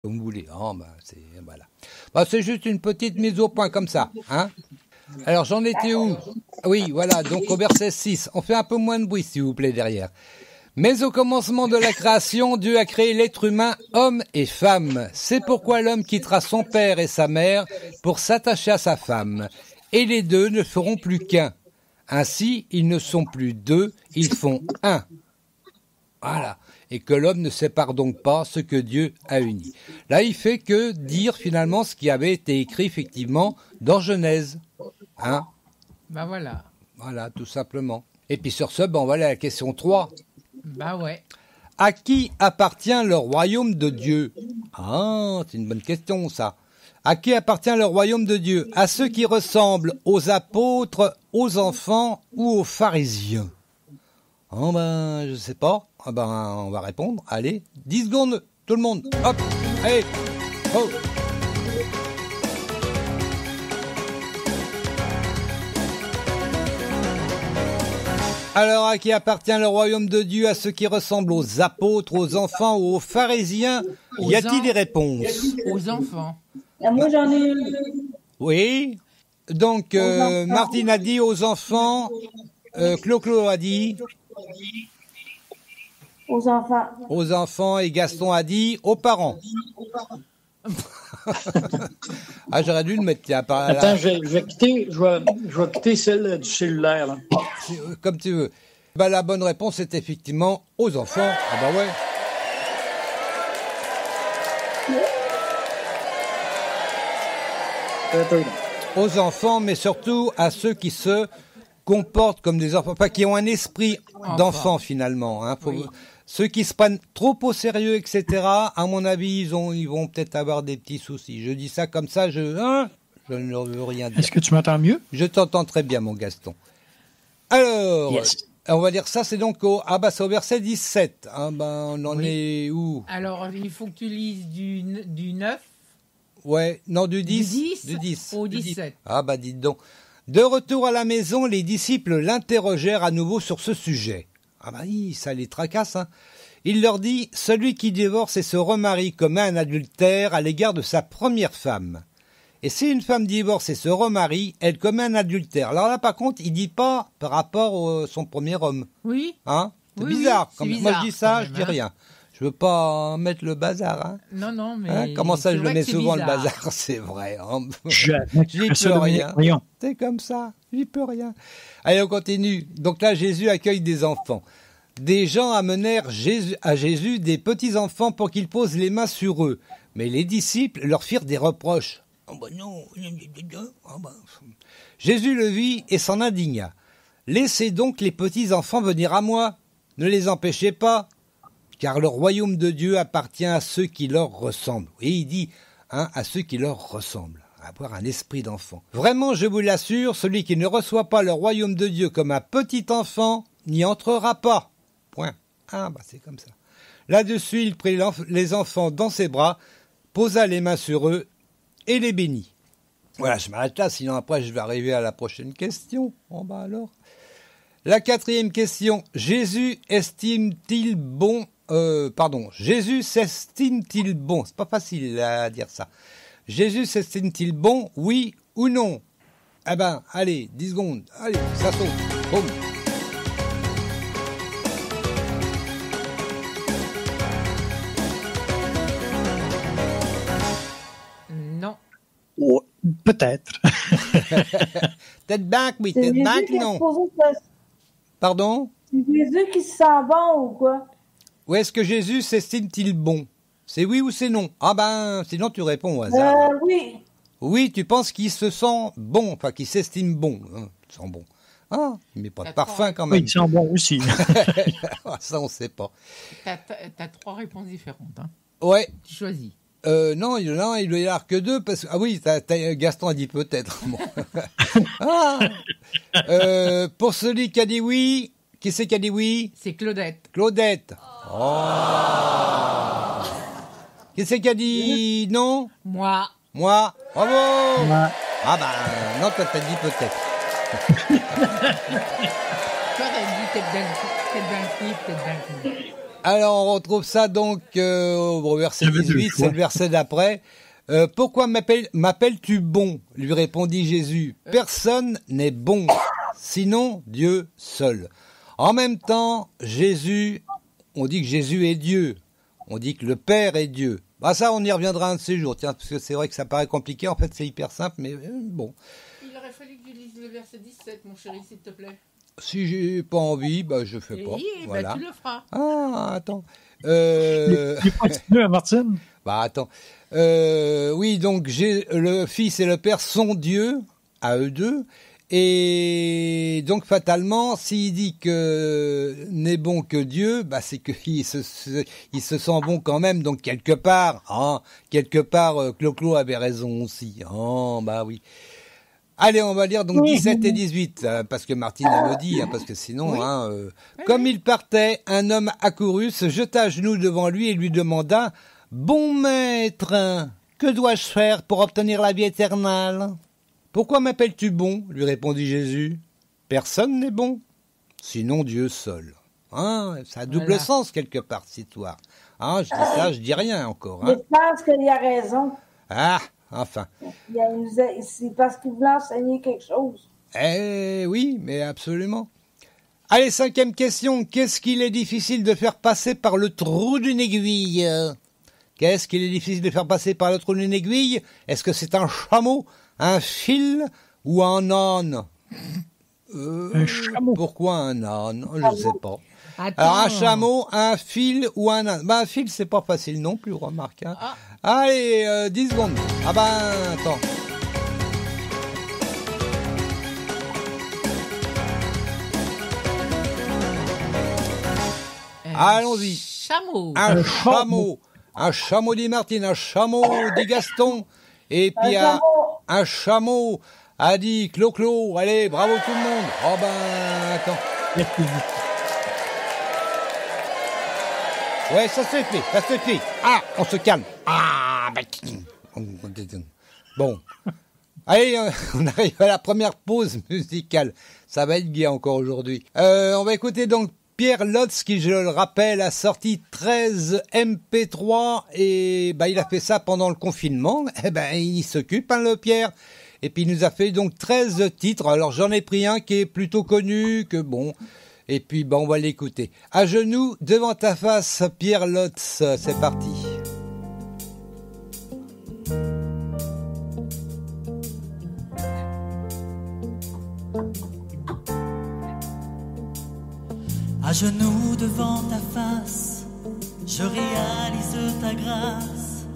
Comme vous voulez. Oh, bah, voilà. Bah, c'est juste une petite mise au point comme ça. Hein. Alors, j'en étais où? Oui, voilà, donc au verset 6. On fait un peu moins de bruit, s'il vous plaît, derrière. Mais au commencement de la création, Dieu a créé l'être humain, homme et femme. C'est pourquoi l'homme quittera son père et sa mère pour s'attacher à sa femme. Et les deux ne feront plus qu'un. Ainsi, ils ne sont plus deux, ils font un. Voilà. Et que l'homme ne sépare donc pas ce que Dieu a uni. Là, il fait que dire finalement ce qui avait été écrit effectivement dans Genèse. Hein? Bah voilà. Voilà, tout simplement. Et puis sur ce, on va aller à la question 3. Bah ouais. À qui appartient le royaume de Dieu? Ah, c'est une bonne question, ça. À qui appartient le royaume de Dieu? À ceux qui ressemblent aux apôtres, aux enfants ou aux pharisiens? Oh je sais pas. Ah on va répondre. Allez, 10 secondes, tout le monde. Hop, allez, oh. Alors, à qui appartient le royaume de Dieu? À ceux qui ressemblent aux apôtres, aux enfants ou aux pharisiens? Y a-t-il des réponses? Aux enfants. Moi, j'en ai une. Oui. Donc, Martine a dit aux enfants. Clo-Clo a dit aux enfants. Aux enfants, et Gaston a dit aux parents. Ah, j'aurais dû le mettre, tiens. Attends, je vais quitter celle du cellulaire. Là. Comme tu veux. La bonne réponse est effectivement aux enfants. Ah bah ouais. Aux enfants, mais surtout à ceux qui se comportent comme des enfants, pas qui ont un esprit d'enfant finalement. Hein. Ceux qui se prennent trop au sérieux, etc., à mon avis, ils vont peut-être avoir des petits soucis. Je dis ça comme ça, je ne veux rien dire. Est-ce que tu m'entends mieux? Je t'entends très bien, mon Gaston. Alors, on va dire ça, c'est donc c'est au verset 17. On en est où? Alors, il faut que tu lises du 9. Ouais, non, du 10. Du 10 au 17. Dites donc. De retour à la maison, les disciples l'interrogèrent à nouveau sur ce sujet. Ça les tracasse, hein. Il leur dit, celui qui divorce et se remarie commet un adultère à l'égard de sa première femme. Et si une femme divorce et se remarie, elle commet un adultère. Alors là, par contre, il dit pas par rapport à son premier homme. Oui. Hein? C'est oui, bizarre. Oui, c'est moi, bizarre, je dis ça, je dis rien. Je veux pas mettre le bazar, hein. Non, mais... Comment ça, je le mets souvent, bizarre. le bazar? C'est vrai. Hein. Je n'y peux rien. C'est comme ça. J'y peux rien. Allez, on continue. Donc là, Jésus accueille des enfants. Des gens amenèrent à Jésus des petits-enfants pour qu'il pose les mains sur eux. Mais les disciples leur firent des reproches. Non. Jésus le vit et s'en indigna. Laissez donc les petits-enfants venir à moi. Ne les empêchez pas. Car le royaume de Dieu appartient à ceux qui leur ressemblent. Et il dit, à ceux qui leur ressemblent, à avoir un esprit d'enfant. Vraiment, je vous l'assure, celui qui ne reçoit pas le royaume de Dieu comme un petit enfant n'y entrera pas. Point. C'est comme ça. Là-dessus, il prit les enfants dans ses bras, posa les mains sur eux et les bénit. Voilà, je m'arrête là, sinon après je vais arriver à la prochaine question. Alors. La 4e question, Jésus s'estime-t-il bon? C'est pas facile à dire ça. Jésus s'estime-t-il bon, oui ou non? Allez, 10 secondes. Allez, ça saute. Boum. Non. Oh, peut-être. Tête back, oui. Tête back, non. Pardon? C'est Jésus qui se sent bon ou quoi? Ou est-ce que Jésus s'estime-t-il bon? C'est oui ou c'est non? Sinon tu réponds au hasard. Oui. Oui, tu penses qu'il se sent bon, enfin qu'il s'estime bon. Il sent bon. Il met pas de parfum quand même. Oui, il sent bon aussi. Ça, on sait pas. T'as 3 réponses différentes. Hein. Ouais. Tu choisis. Non, il doit y avoir que 2 parce que Gaston a dit peut-être. Bon. Pour celui qui a dit oui, qui c'est qui a dit oui? C'est Claudette. Claudette. Qui c'est qui a dit non? Moi. Bravo. Ouais. Non, toi t'as dit peut-être. Toi t'as dit peut-être d'un clip, peut-être d'un clip. Alors, on retrouve ça donc au verset J'avais deux 18, choix. c'est le verset d'après. Pourquoi m'appelles-tu bon lui répondit Jésus. Personne n'est bon, sinon Dieu seul. En même temps, Jésus, on dit que Jésus est Dieu. On dit que le Père est Dieu. Bah ça, on y reviendra un de ces jours, tiens, parce que c'est vrai que ça paraît compliqué. En fait, c'est hyper simple, mais bon. Il aurait fallu que tu lises le verset 17, mon chéri, s'il te plaît. Si j'ai pas envie, bah je fais pas. Oui, Voilà. tu le feras. Ah, attends. Il est pas mieux, hein, Martine? Bah attends. Oui, donc le Fils et le Père sont Dieu, à eux deux. Et donc fatalement, s'il dit que n'est bon que Dieu, bah c'est qu'il se sent bon quand même. Donc quelque part, Clo-Clo avait raison aussi. Bah oui. Allez, on va lire donc 17 et 18, parce que Martine a le dit, parce que sinon, comme il partait, un homme accourut, se jeta à genoux devant lui et lui demanda « Bon maître, que dois-je faire pour obtenir la vie éternelle ?»« Pourquoi m'appelles-tu bon ?» lui répondit Jésus. « Personne n'est bon, sinon Dieu seul. » Ça a double sens quelque part, cette histoire. Je dis ça, je dis rien encore. Je pense qu'il a raison. Enfin. C'est parce qu'il voulait enseigner quelque chose. Oui, mais absolument. Allez, 5e question. Qu'est-ce qu'il est difficile de faire passer par le trou d'une aiguille? Qu'est-ce qu'il est difficile de faire passer par le trou d'une aiguille? Est-ce que c'est un chameau, un fil ou un âne? Un chameau. Pourquoi un âne? Je ne sais pas. Attends. Alors, un chameau, un fil ou un âne? Un fil, c'est pas facile non plus, remarque. Allez, 10 secondes. Attends. Allons-y. Chameau. Un chameau. Un chameau dit Martine, un chameau dit Gaston. Et puis un chameau a dit Clo-Clo. Allez, bravo tout le monde. Attends. Ouais, ça suffit. On se calme. Bon. Allez, on arrive à la première pause musicale. Ça va être gai encore aujourd'hui. On va écouter donc Pierre Lotz, qui, je le rappelle, a sorti 13 MP3 et il a fait ça pendant le confinement. Il s'occupe, le Pierre. Et puis il nous a fait donc 13 titres. Alors j'en ai pris un qui est plutôt connu, que bon. Et puis on va l'écouter. À genoux devant ta face, Pierre Lotz, c'est parti. À genoux devant ta face, je réalise ta grâce.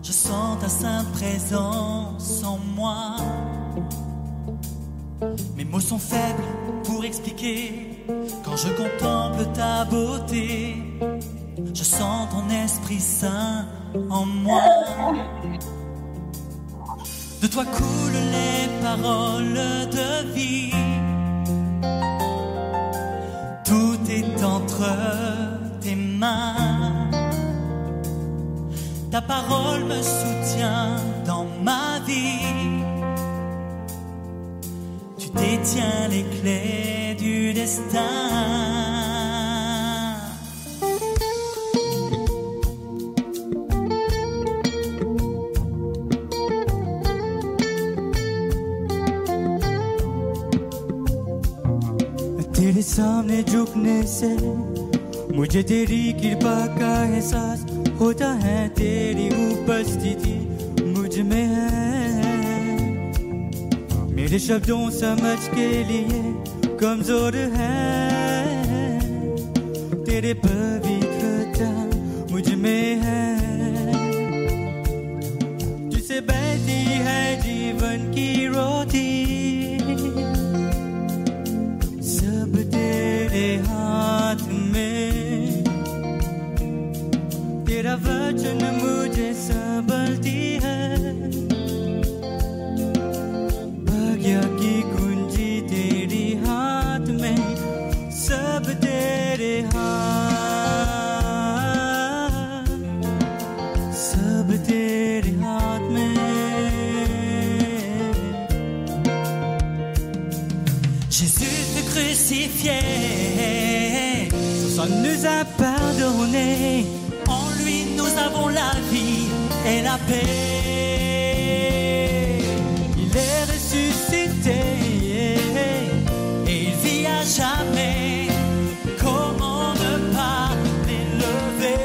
Je sens ta sainte présence en moi. Mes mots sont faibles pour expliquer. Quand je contemple ta beauté, je sens ton Esprit Saint en moi. De toi coulent les paroles de vie. Tout est entre tes mains. Ta parole me soutient dans ma vie. Tu détiens les clés du destin. तेरे सामने झुकने से मुझे तेरी कृपा का एहसास होता है. तेरी उपस्थिति मुझ में है. मेरे शब्दों समझ के लिए कमजोर है. तेरे पवित्रता मुझ में है. जिसे बहती है जीवन की रोटी. सब तेरे हाथ में. तेरा वचन मुझे संभलती है. भाग्य की कुंजी तेरी हाथ में. सब तेरे हाथ. सब तेरे हाथ में. Jésus te crucifié, son sang nous a pardonné. En lui nous avons la vie et la paix. Il est ressuscité et il vit à jamais. Comment ne pas l'élever?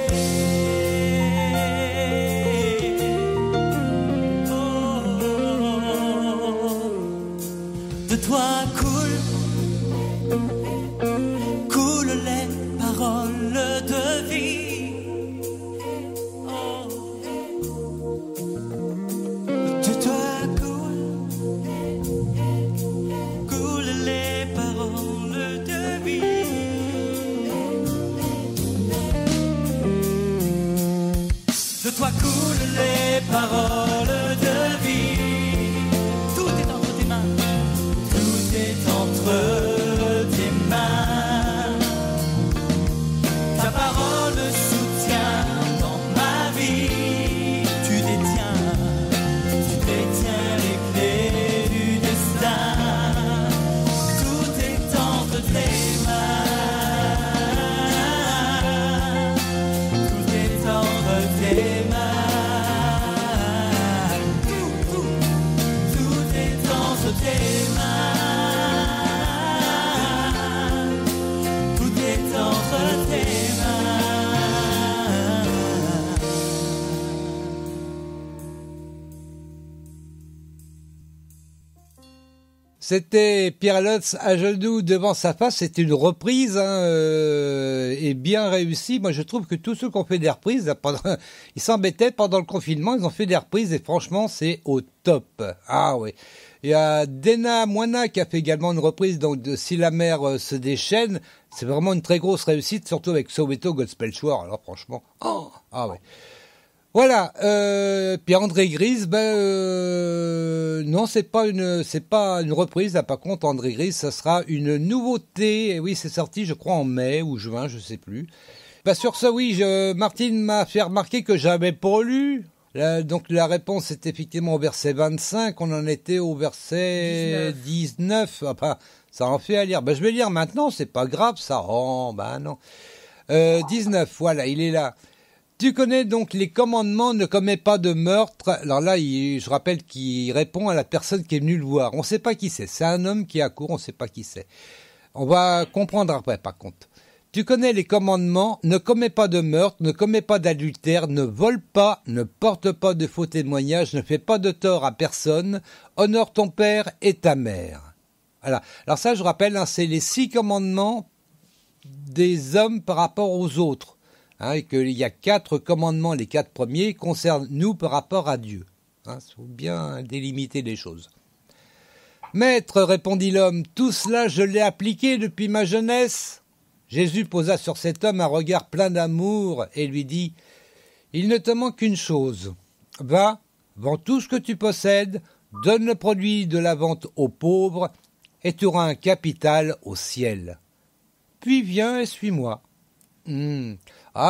De toi coulent les paroles de vie. De toi coulent les paroles de vie. De toi coulent les paroles de vie. Tout est entre tes mains. Tout est entre tes mains. Ta parole me soutient dans ma vie. Tu détiens les clés du destin. Tout est entre tes mains. Tout est entre tes mains. Tout est entre tes mains. Tout est entre tes mains. C'était Pierre Lutz à genoux devant sa face. C'est une reprise et bien réussie. Moi, je trouve que tous ceux qui ont fait des reprises, là, ils s'embêtaient pendant le confinement. Ils ont fait des reprises et franchement, c'est au top. Ah oui. Il y a Dena Moina qui a fait également une reprise donc, de Si la mer se déchaîne. C'est vraiment une très grosse réussite, surtout avec Soweto Gospel Choir. Alors franchement, ah ouais. Voilà, puis André Grise, non, c'est pas une reprise, là, par contre, André Grise, ça sera une nouveauté, et oui, c'est sorti, je crois, en mai ou juin, je sais plus. Sur ce, oui, Martine m'a fait remarquer que j'avais pas lu, donc la réponse est effectivement au verset 25, on en était au verset 19, enfin, ça en fait à lire. Je vais lire maintenant, c'est pas grave, ça, non. 19, voilà, il est là. Tu connais donc les commandements, ne commets pas de meurtre. Alors là, je rappelle qu'il répond à la personne qui est venue le voir. On ne sait pas qui c'est. C'est un homme qui est à court, on ne sait pas qui c'est. On va comprendre après, par contre. Tu connais les commandements, ne commets pas de meurtre, ne commets pas d'adultère, ne vole pas, ne porte pas de faux témoignages, ne fais pas de tort à personne, honore ton père et ta mère. Voilà. Alors ça, je rappelle, c'est les 6 commandements des hommes par rapport aux autres. Et qu'il y a 4 commandements, les 4 premiers concernent nous par rapport à Dieu. Il faut bien délimiter les choses. Maître, répondit l'homme, tout cela je l'ai appliqué depuis ma jeunesse. Jésus posa sur cet homme un regard plein d'amour et lui dit, il ne te manque qu'une chose. Va, vends tout ce que tu possèdes, donne le produit de la vente aux pauvres et tu auras un capital au ciel. Puis viens et suis-moi.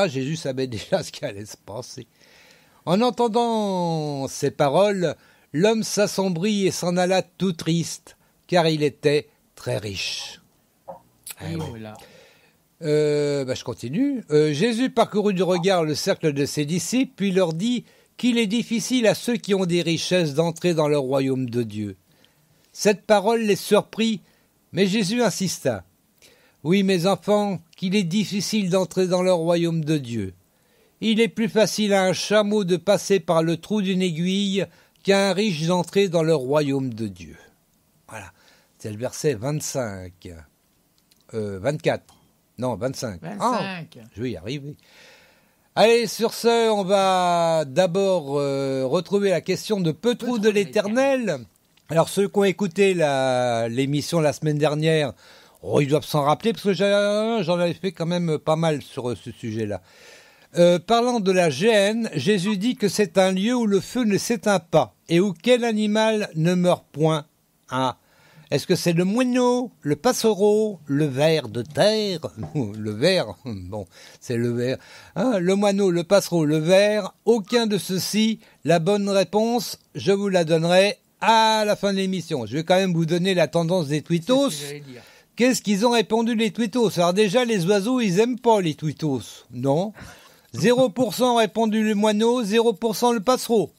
Jésus savait déjà ce qui allait se passer. En entendant ces paroles, l'homme s'assombrit et s'en alla tout triste, car il était très riche. Je continue. Jésus parcourut du regard le cercle de ses disciples, puis leur dit qu'il est difficile à ceux qui ont des richesses d'entrer dans le royaume de Dieu. Cette parole les surprit, mais Jésus insista. Oui, mes enfants, qu'il est difficile d'entrer dans le royaume de Dieu. Il est plus facile à un chameau de passer par le trou d'une aiguille qu'à un riche d'entrer dans le royaume de Dieu. Voilà, c'est le verset 25. 24. Non, 25. 25. Je vais y arriver. Allez, sur ce, on va d'abord retrouver la question de Peu-trou de l'Éternel. Alors, ceux qui ont écouté l'émission la semaine dernière, ils doivent s'en rappeler, parce que j'en avais fait quand même pas mal sur ce sujet-là. Parlant de la géhenne, Jésus dit que c'est un lieu où le feu ne s'éteint pas, et où quel animal ne meurt point. Est-ce que c'est le moineau, le passereau, le ver de terre? Le ver, bon, c'est le ver. Le moineau, le passereau, le ver, aucun de ceux-ci. La bonne réponse, je vous la donnerai à la fin de l'émission. Je vais quand même vous donner la tendance des twittos. Qu'est-ce qu'ils ont répondu les twittos? Alors déjà, les oiseaux, ils aiment pas les twittos. Non. 0% ont répondu le moineau, 0% le passereau.